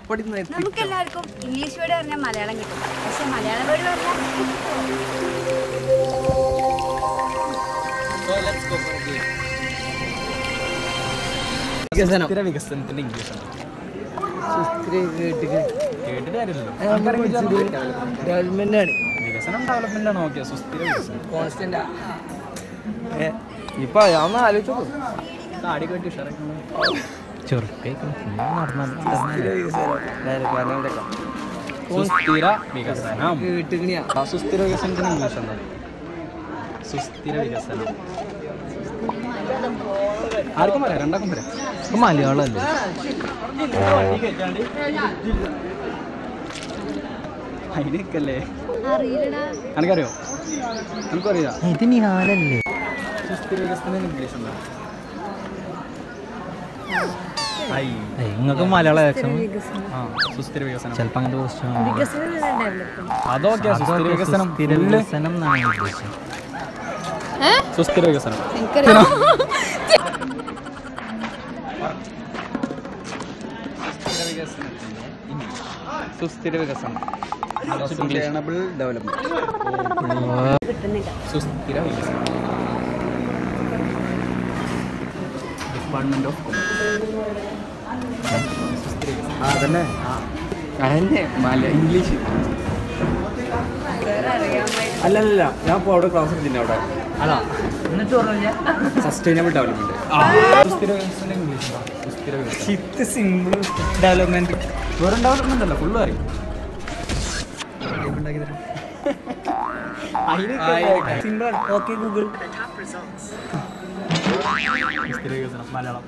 നമുക്ക് എല്ലാവർക്കും English word പറഞ്ഞാൽ മലയാളം കിട്ടും, പക്ഷെ മലയാളം വേർഡ് പറഞ്ഞാൽ വികസനത്തിന്റെ ഇംഗ്ലീഷ് വികസനം ഡെവലപ്മെന്റ് ആണ്. ഓക്കെ, സുസ്ഥിര വികസനം കോൺസ്റ്റന്റ്. ഇപ്പൊ ഞാൻ ആലോചിച്ചു താടി കെട്ടി സുസ്ഥിര വികസനം. സുസ്ഥിര വികസനത്തിന് ഇംഗ്ലീഷ് എന്താ? സുസ്ഥിര വികസനം ആർക്കും പറയാം, രണ്ടാക്കും പറയാം. മലയാളം അല്ലേ? അതിനൊക്കെയല്ലേ എനിക്കറിയോ? എനിക്കറിയാം. ഇത് ഞാനല്ലേ? സുസ്ഥിര വികസനം ഇംഗ്ലീഷ് എന്താ? നിങ്ങൾക്ക് മലയാളം സുസ്ഥിര വികസനം ചിലപ്പോൾ അങ്ങനത്തെ ക്വസ്റ്റ്യൻ. അതൊക്കെ സുസ്ഥിര വികസനം. വികസനം സുസ്ഥിര വികസനം സുസ്ഥിര വികസനം സസ്റ്റൈനബിൾ ഡെവലപ്മെന്റ്. സുസ്ഥിര വികസനം ഡിപ്പാർട്ട്മെന്റ് ഓഫ് അതന്നെ ഇംഗ്ലീഷ് അല്ലല്ല. ഞാൻ ഇപ്പോൾ അവിടെ ക്ലാസ് എടുത്തിട്ടുണ്ട് അവിടെ. അല്ല എന്നിട്ട് പറഞ്ഞാൽ സസ്റ്റൈനബിൾ ഡെവലപ്മെന്റ്. സുസ്ഥിര വികസനം ഇംഗ്ലീഷ്. സുസ്ഥിര വികസനം സിമ്പിൾ ഡെവലപ്മെന്റ്. വെറും ഡെവലപ്മെന്റ് അല്ല, ഫുള്ള് അറിയും. സിമ്പിൾ. Okay Google. സുസ്ഥിര വികസനം മലയാളം.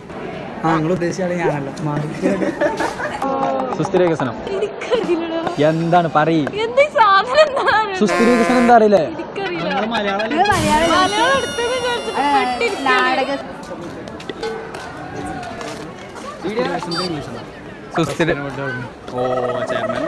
നിങ്ങൾ ഉദ്ദേശിച്ചാണ് ഞാനല്ല. സുസ്ഥിര വികസനം എന്താണ് പറയ്? സുസ്ഥിര വികസനം എന്താ അറിയില്ലേ? സുസ്ഥിര. ഓ ചെയർമാൻ